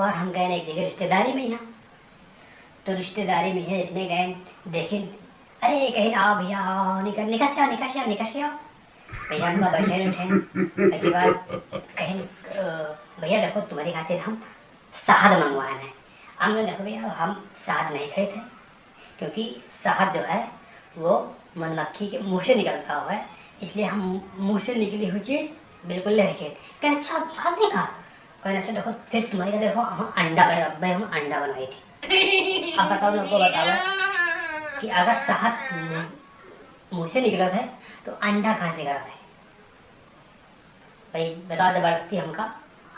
बार हम गए एक जगह रिश्तेदारी में यहाँ, तो रिश्तेदारी में है इसने गए देखे, अरे कहीं आओ भैया आओ, निकल निकल से आओ निकल से आओ निकल से आओ। भैया हम बैठे उठे उसके बाद कहीं भैया देखो तुम्हारी खातिर हम शहद मंगवाए हैं। हमने देखो भैया हम शहद नहीं खाए थे, क्योंकि शहद जो है वो मधुमक्खी के मुँह से निकलता हुआ है, इसलिए हम मुँह से निकली हुई चीज़ बिल्कुल नहीं रखे। कह अच्छा शहद नहीं खा, कहना अच्छा देखो फिर तुम्हारी का देखो हम अंडा भाई हम अंडा बनाई थी। अब बताओ मेरे को बताओ कि अगर शहद मुँह से निकला था तो अंडा कहाँ से निकला था? भाई बताओ जबरदस्ती हमका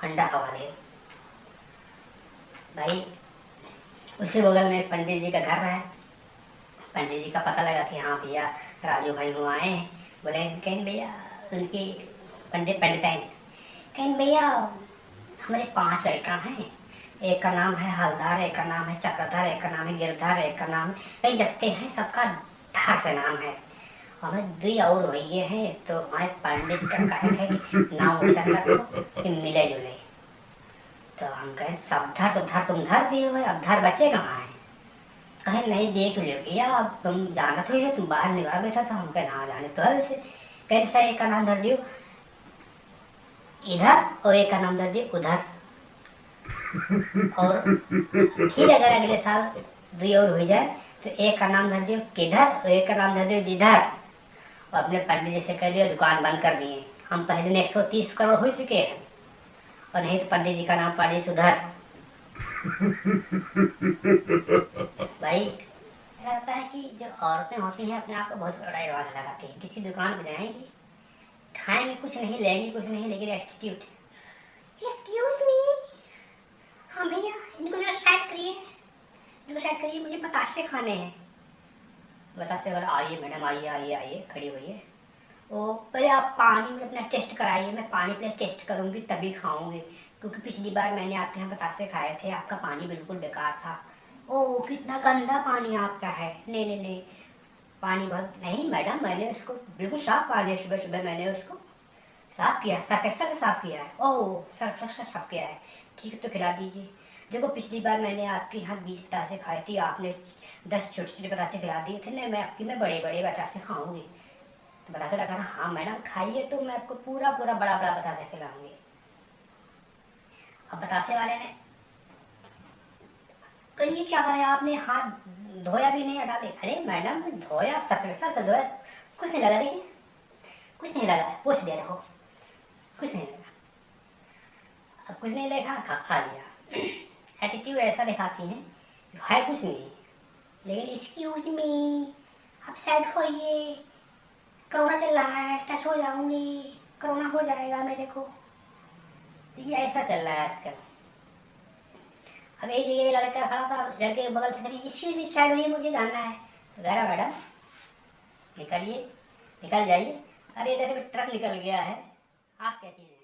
अंडा खवा दे भाई। उसी बगल में एक पंडित जी का घर है। पंडित जी का पता लगा कि हाँ भैया राजू भाई हुआ आए हैं। बोले कहीं भैया उनकी पंडिताइन कहीं भैया हमारे 5 लड़का हैं, एक का नाम है हलदार, एक का नाम है चक्रधर, एक का नाम है गिरधर, एक का नाम कई जत्ते हैं, सबका धार से नाम है। हमें 2 और भैये हैं, तो हमारे पंडित का कहना है कि नाम उल्टा रखो कि मिले जुले। तो हम कहें सब धर तो धर तुम धर दिए हो, अब धर बचे कहाँ हैं? कहें नहीं देख लो भैया अब तुम जाना तो ही, तुम बाहर निकाल बैठा था। हम कहें हाँ जाने तो है वैसे। कैसे एक का नाम धर दियो इधर और एक का नाम धर दियो उधर, और फिर अगर अगले साल 2 और हो जाए तो एक का नाम धर दियो किधर और एक का नाम धर दियो जिधर। और अपने पंडित जी से कह दिया दुकान बंद कर दिए। हम पहले में 130 करोड़ हो चुके हैं, और नहीं तो पंडित जी का नाम पंडित सुधर। भाई लगता है कि जो औरतें होती हैं अपने आप को बहुत बड़ा एडवांस लगाती हैं। किसी दुकान पर जाएंगी, खाएंगे कुछ नहीं, लेंगे कुछ नहीं, लेकिन एटीट्यूड एक्सक्यूज मी, हाँ भैया इनको जरा साइड करिए, इनको साइड करिए, मुझे बताशे खाने हैं। बताशे वाला आइए मैडम आइए आइए आइए खड़ी हुई। वो पहले आप पानी में अपना टेस्ट कराइए, मैं पानी पहले टेस्ट करूँगी तभी खाऊंगी, क्योंकि पिछली बार मैंने आपके यहाँ बतासे खाए थे, आपका पानी बिल्कुल बेकार था। ओह कितना गंदा पानी आपका है। नहीं नहीं नहीं पानी बहुत नहीं मैडम, मैंने उसको बिल्कुल साफ पानी है, सुबह सुबह मैंने उसको साफ़ किया, सर्फ एक्सेल से साफ़ किया है। ओह सर्फ एक्सेल से साफ़ किया है, ठीक है तो खिला दीजिए। देखो पिछली बार मैंने आपके यहाँ 20 बतासे खाए थे, आपने 10 छोटे छोटे बतासे खिला दिए थे ना, मैं आपकी मैं बड़े बड़े बतासे खाऊंगी। तो बतासे लगा ना हाँ मैडम खाइए, तो मैं आपको पूरा पूरा बड़ा बड़ा बतासे खिलाऊंगी। अब बतासे वाले ने कहिए क्या करें, आपने हाथ धोया भी नहीं डाले। अरे मैडम धोया सर्फ एक्सेल से धोया, कुछ नहीं लगा, देखिए कुछ नहीं लगा, पूछ दिया देखो कुछ नहीं लगा। अब कुछ नहीं देखा खा लिया। एटीट्यूड ऐसा दिखाती हैं है कुछ नहीं, लेकिन एक्सक्यूज मी आप साइड होइए, कोरोना चल रहा है, टच हो जाऊंगी, कोरोना हो जाएगा मेरे को। तो ये ऐसा चल रहा है आजकल। अब एक जगह लड़का खड़ा था, लड़के के बगल से खड़ी एक्सक्यूज मी साइड होइए मुझे जाना है। तो कह रहा मैडम निकलिए निकल जाइए। अरे इधर से ट्रक निकल गया है, आप क्या चीज़